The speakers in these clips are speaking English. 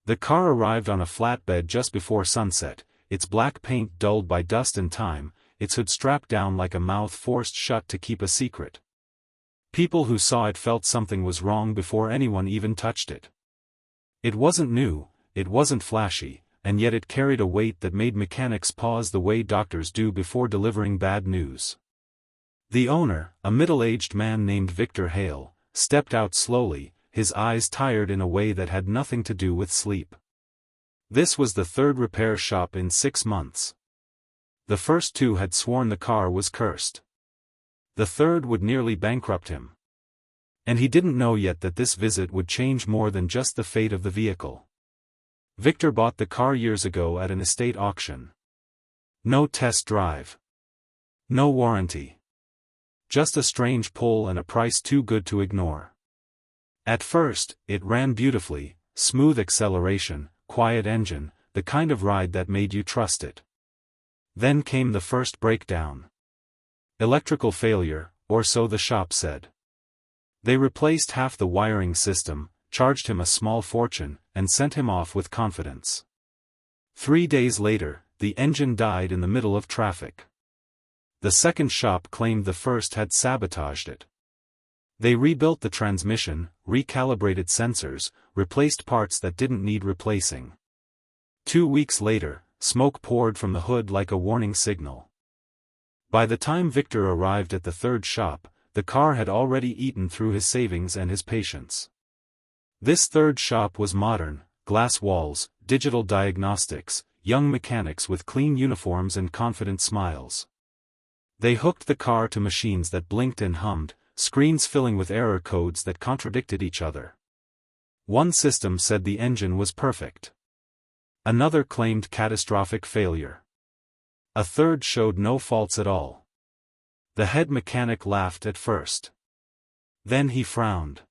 The car arrived on a flatbed just before sunset, its black paint dulled by dust and time, its hood strapped down like a mouth forced shut to keep a secret. People who saw it felt something was wrong before anyone even touched it. It wasn't new, it wasn't flashy, and yet it carried a weight that made mechanics pause the way doctors do before delivering bad news. The owner, a middle-aged man named Victor Hale, stepped out slowly, his eyes tired in a way that had nothing to do with sleep. This was the third repair shop in 6 months. The first 2 had sworn the car was cursed. The third would nearly bankrupt him. And he didn't know yet that this visit would change more than just the fate of the vehicle. Victor bought the car years ago at an estate auction. No test drive. No warranty. Just a strange pull and a price too good to ignore. At first, it ran beautifully, smooth acceleration, quiet engine, the kind of ride that made you trust it. Then came the first breakdown. Electrical failure, or so the shop said. They replaced half the wiring system, charged him a small fortune, and sent him off with confidence. 3 days later, the engine died in the middle of traffic. The second shop claimed the first had sabotaged it. They rebuilt the transmission, recalibrated sensors, replaced parts that didn't need replacing. 2 weeks later, smoke poured from the hood like a warning signal. By the time Victor arrived at the third shop, the car had already eaten through his savings and his patience. This third shop was modern, glass walls, digital diagnostics, young mechanics with clean uniforms and confident smiles. They hooked the car to machines that blinked and hummed, screens filling with error codes that contradicted each other. One system said the engine was perfect. Another claimed catastrophic failure. A third showed no faults at all. The head mechanic laughed at first. Then he frowned.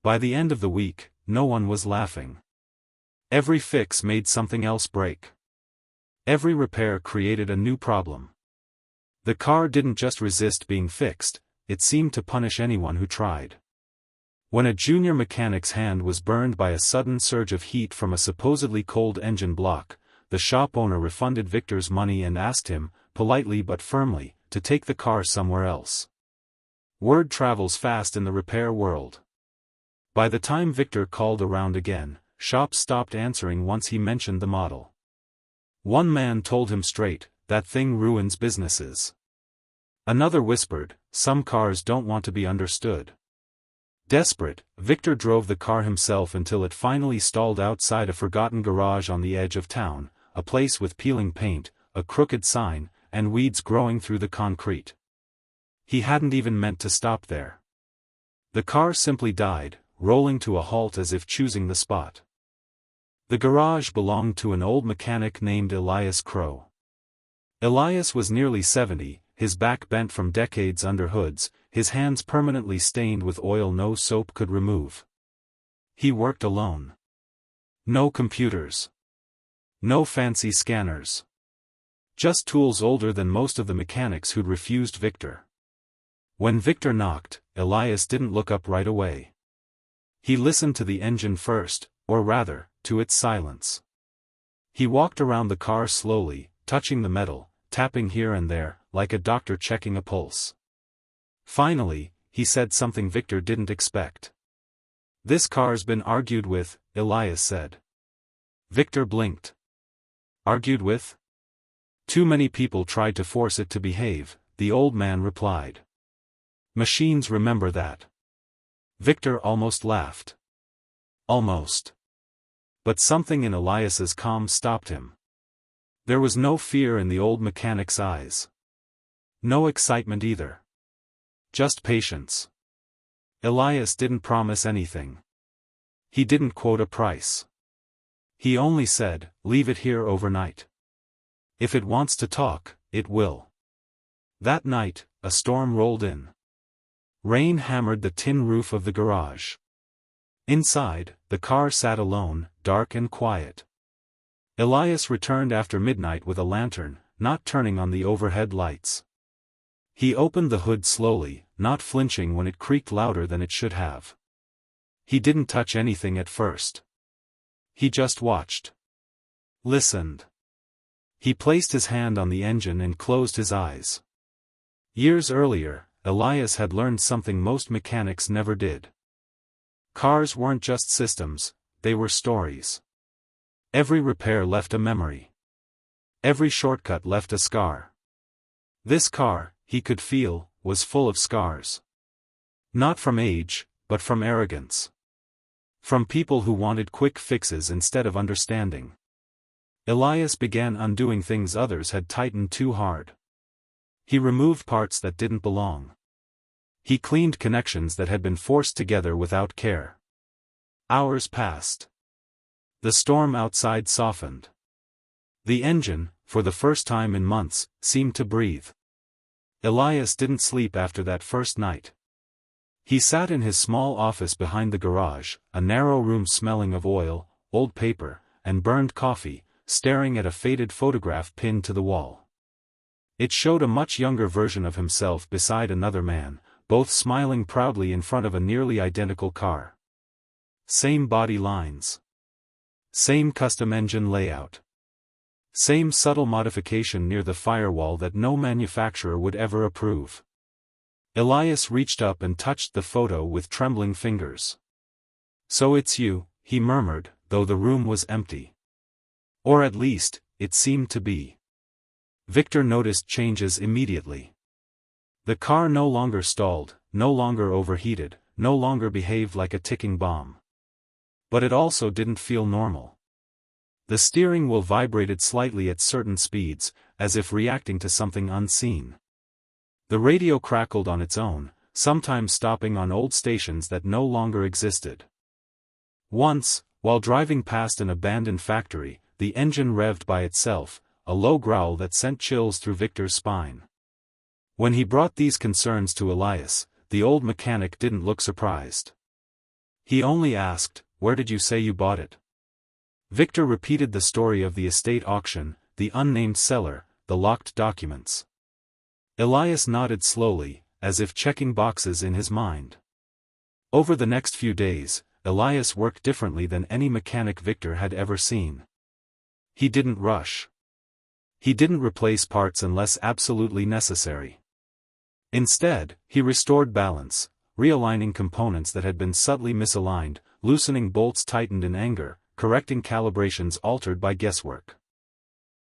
By the end of the week, no one was laughing. Every fix made something else break. Every repair created a new problem. The car didn't just resist being fixed, it seemed to punish anyone who tried. When a junior mechanic's hand was burned by a sudden surge of heat from a supposedly cold engine block, the shop owner refunded Victor's money and asked him, politely but firmly, to take the car somewhere else. Word travels fast in the repair world. By the time Victor called around again, shops stopped answering once he mentioned the model. One man told him straight, "That thing ruins businesses." Another whispered, "Some cars don't want to be understood." Desperate, Victor drove the car himself until it finally stalled outside a forgotten garage on the edge of town, a place with peeling paint, a crooked sign, and weeds growing through the concrete. He hadn't even meant to stop there. The car simply died, rolling to a halt as if choosing the spot. The garage belonged to an old mechanic named Elias Crow. Elias was nearly 70, his back bent from decades under hoods, his hands permanently stained with oil no soap could remove. He worked alone. No computers. No fancy scanners. Just tools older than most of the mechanics who'd refused Victor. When Victor knocked, Elias didn't look up right away. He listened to the engine first, or rather, to its silence. He walked around the car slowly, touching the metal, tapping here and there, like a doctor checking a pulse. Finally, he said something Victor didn't expect. "This car's been argued with," Elias said. Victor blinked. "Argued with?" "Too many people tried to force it to behave," the old man replied. "Machines remember that." Victor almost laughed. Almost. But something in Elias's calm stopped him. There was no fear in the old mechanic's eyes. No excitement either. Just patience. Elias didn't promise anything. He didn't quote a price. He only said, "Leave it here overnight. If it wants to talk, it will." That night, a storm rolled in. Rain hammered the tin roof of the garage. Inside, the car sat alone, dark and quiet. Elias returned after midnight with a lantern, not turning on the overhead lights. He opened the hood slowly, not flinching when it creaked louder than it should have. He didn't touch anything at first. He just watched. Listened. He placed his hand on the engine and closed his eyes. Years earlier, Elias had learned something most mechanics never did. Cars weren't just systems, they were stories. Every repair left a memory. Every shortcut left a scar. This car, he could feel, was full of scars. Not from age, but from arrogance. From people who wanted quick fixes instead of understanding. Elias began undoing things others had tightened too hard. He removed parts that didn't belong. He cleaned connections that had been forced together without care. Hours passed. The storm outside softened. The engine, for the first time in months, seemed to breathe. Elias didn't sleep after that first night. He sat in his small office behind the garage, a narrow room smelling of oil, old paper, and burned coffee, staring at a faded photograph pinned to the wall. It showed a much younger version of himself beside another man, both smiling proudly in front of a nearly identical car. Same body lines. Same custom engine layout. Same subtle modification near the firewall that no manufacturer would ever approve. Elias reached up and touched the photo with trembling fingers. "So it's you," he murmured, though the room was empty. Or at least, it seemed to be. Victor noticed changes immediately. The car no longer stalled, no longer overheated, no longer behaved like a ticking bomb. But it also didn't feel normal. The steering wheel vibrated slightly at certain speeds, as if reacting to something unseen. The radio crackled on its own, sometimes stopping on old stations that no longer existed. Once, while driving past an abandoned factory, the engine revved by itself, a low growl that sent chills through Victor's spine. When he brought these concerns to Elias, the old mechanic didn't look surprised. He only asked, "Where did you say you bought it?" Victor repeated the story of the estate auction, the unnamed seller, the locked documents. Elias nodded slowly, as if checking boxes in his mind. Over the next few days, Elias worked differently than any mechanic Victor had ever seen. He didn't rush. He didn't replace parts unless absolutely necessary. Instead, he restored balance, realigning components that had been subtly misaligned, loosening bolts tightened in anger, correcting calibrations altered by guesswork.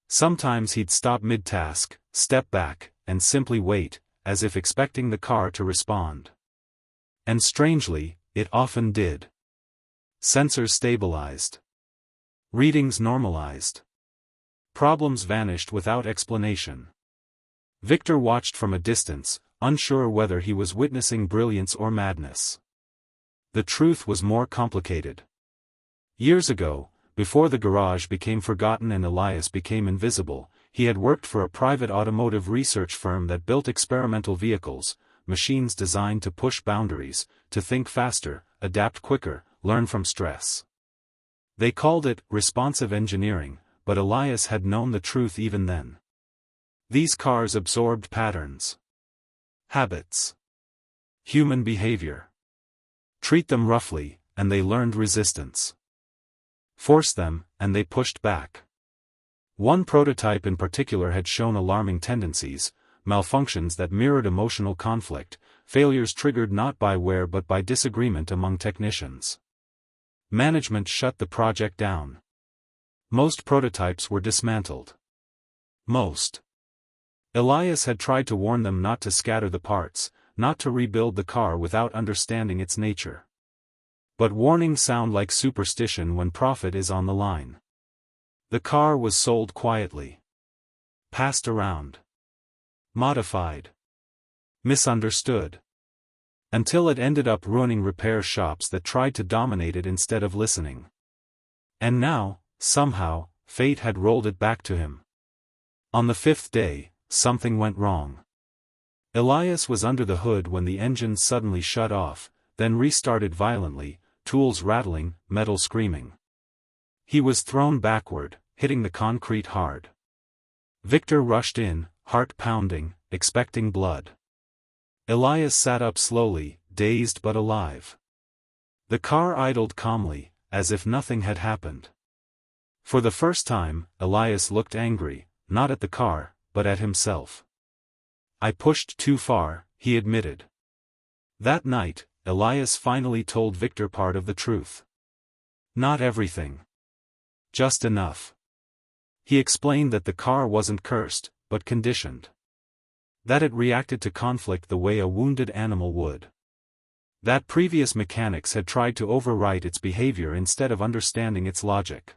Sometimes he'd stop mid-task, step back, and simply wait, as if expecting the car to respond. And strangely, it often did. Sensors stabilized. Readings normalized. Problems vanished without explanation. Victor watched from a distance, unsure whether he was witnessing brilliance or madness. The truth was more complicated. Years ago, before the garage became forgotten and Elias became invisible, he had worked for a private automotive research firm that built experimental vehicles, machines designed to push boundaries, to think faster, adapt quicker, learn from stress. They called it responsive engineering, but Elias had known the truth even then. These cars absorbed patterns. Habits. Human behavior. Treat them roughly, and they learned resistance. Force them, and they pushed back. One prototype in particular had shown alarming tendencies, malfunctions that mirrored emotional conflict, failures triggered not by wear but by disagreement among technicians. Management shut the project down. Most prototypes were dismantled. Most. Elias had tried to warn them not to scatter the parts, not to rebuild the car without understanding its nature. But warnings sound like superstition when profit is on the line. The car was sold quietly. Passed around. Modified. Misunderstood. Until it ended up ruining repair shops that tried to dominate it instead of listening. And now, somehow, fate had rolled it back to him. On the fifth day, something went wrong. Elias was under the hood when the engine suddenly shut off, then restarted violently, tools rattling, metal screaming. He was thrown backward, hitting the concrete hard. Victor rushed in, heart pounding, expecting blood. Elias sat up slowly, dazed but alive. The car idled calmly, as if nothing had happened. For the first time, Elias looked angry, not at the car, but at himself. I pushed too far, he admitted. That night, Elias finally told Victor part of the truth. Not everything. Just enough. He explained that the car wasn't cursed, but conditioned. That it reacted to conflict the way a wounded animal would. That previous mechanics had tried to overwrite its behavior instead of understanding its logic.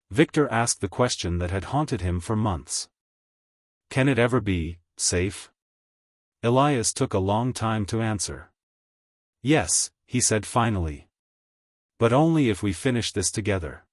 Victor asked the question that had haunted him for months. Can it ever be safe? Elias took a long time to answer. Yes, he said finally. But only if we finish this together.